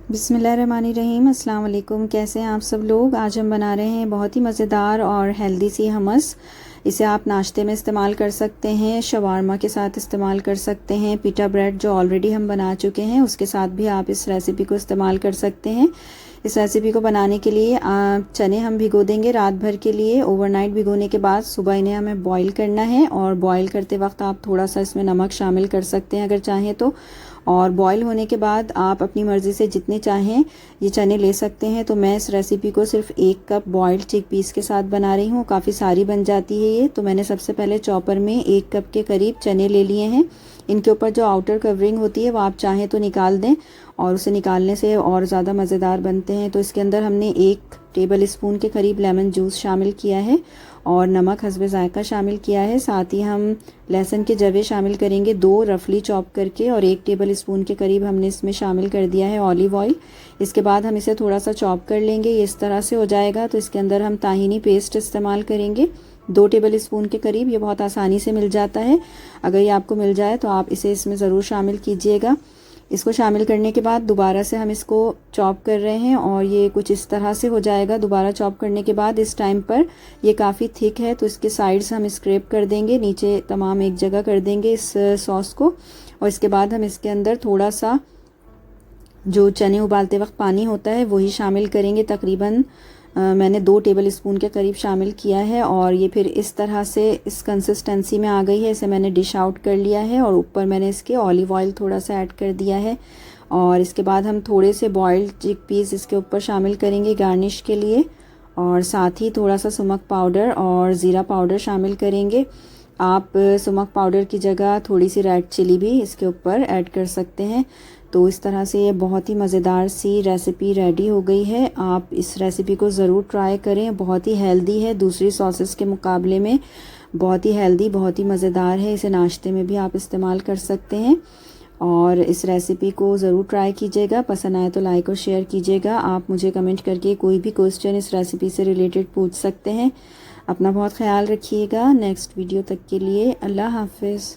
बिस्मिल्लाहिर्रहमानिर्रहीम। अस्सलाम वालेकुम। कैसे हैं आप सब लोग। आज हम बना रहे हैं बहुत ही मज़ेदार और हेल्दी सी हमस। इसे आप नाश्ते में इस्तेमाल कर सकते हैं, शवारमा के साथ इस्तेमाल कर सकते हैं, पिटा ब्रेड जो ऑलरेडी हम बना चुके हैं उसके साथ भी आप इस रेसिपी को इस्तेमाल कर सकते हैं। इस रेसिपी को बनाने के लिए चने हम भिगो देंगे रात भर के लिए। ओवरनाइट भिगोने के बाद सुबह इन्हें हमें बॉईल करना है और बॉईल करते वक्त आप थोड़ा सा इसमें नमक शामिल कर सकते हैं अगर चाहें तो। और बॉईल होने के बाद आप अपनी मर्ज़ी से जितने चाहें ये चने ले सकते हैं। तो मैं इस रेसिपी को सिर्फ 1 कप बॉइल्ड चिकपीस के साथ बना रही हूँ। काफ़ी सारी बन जाती है ये। तो मैंने सबसे पहले चॉपर में 1 कप के करीब चने ले लिए हैं। इनके ऊपर जो आउटर कवरिंग होती है वो आप चाहें तो निकाल दें और उसे निकालने से और ज़्यादा मज़ेदार बनते हैं। तो इसके अंदर हमने 1 टेबल स्पून के करीब लेमन जूस शामिल किया है और नमक हस्बे ज़ायक़ा शामिल किया है। साथ ही हम लहसुन के जवे शामिल करेंगे 2 रफली चॉप करके, और 1 टेबल स्पून के करीब हमने इसमें शामिल कर दिया है ऑलिव ऑयल। इसके बाद हम इसे थोड़ा सा चॉप कर लेंगे, ये इस तरह से हो जाएगा। तो इसके अंदर हम ताहिनी पेस्ट इस्तेमाल करेंगे 2 टेबल स्पून के करीब। ये बहुत आसानी से मिल जाता है, अगर ये आपको मिल जाए तो आप इसे इसमें ज़रूर शामिल कीजिएगा। इसको शामिल करने के बाद दोबारा से हम इसको चॉप कर रहे हैं और ये कुछ इस तरह से हो जाएगा। दोबारा चॉप करने के बाद इस टाइम पर ये काफ़ी थिक है तो इसके साइड्स हम स्क्रैप कर देंगे, नीचे तमाम एक जगह कर देंगे इस सॉस को। और इसके बाद हम इसके अंदर थोड़ा सा जो चने उबालते वक्त पानी होता है वही शामिल करेंगे। तकरीबन मैंने 2 टेबल स्पून के करीब शामिल किया है और ये फिर इस तरह से इस कंसिस्टेंसी में आ गई है। इसे मैंने डिश आउट कर लिया है और ऊपर मैंने इसके ऑलिव ऑयल थोड़ा सा ऐड कर दिया है। और इसके बाद हम थोड़े से बॉइल्ड चिकपीस इसके ऊपर शामिल करेंगे गार्निश के लिए, और साथ ही थोड़ा सा सुमक पाउडर और ज़ीरा पाउडर शामिल करेंगे। आप सुमक पाउडर की जगह थोड़ी सी रेड चिली भी इसके ऊपर ऐड कर सकते हैं। तो इस तरह से ये बहुत ही मज़ेदार सी रेसिपी रेडी हो गई है। आप इस रेसिपी को ज़रूर ट्राई करें, बहुत ही हेल्दी है, दूसरी सॉसेस के मुकाबले में बहुत ही हेल्दी, बहुत ही मज़ेदार है। इसे नाश्ते में भी आप इस्तेमाल कर सकते हैं और इस रेसिपी को ज़रूर ट्राई कीजिएगा। पसंद आए तो लाइक और शेयर कीजिएगा। आप मुझे कमेंट करके कोई भी क्वेश्चन इस रेसिपी से रिलेटेड पूछ सकते हैं। अपना बहुत ख्याल रखिएगा। नेक्स्ट वीडियो तक के लिए अल्लाह हाफ़िज़।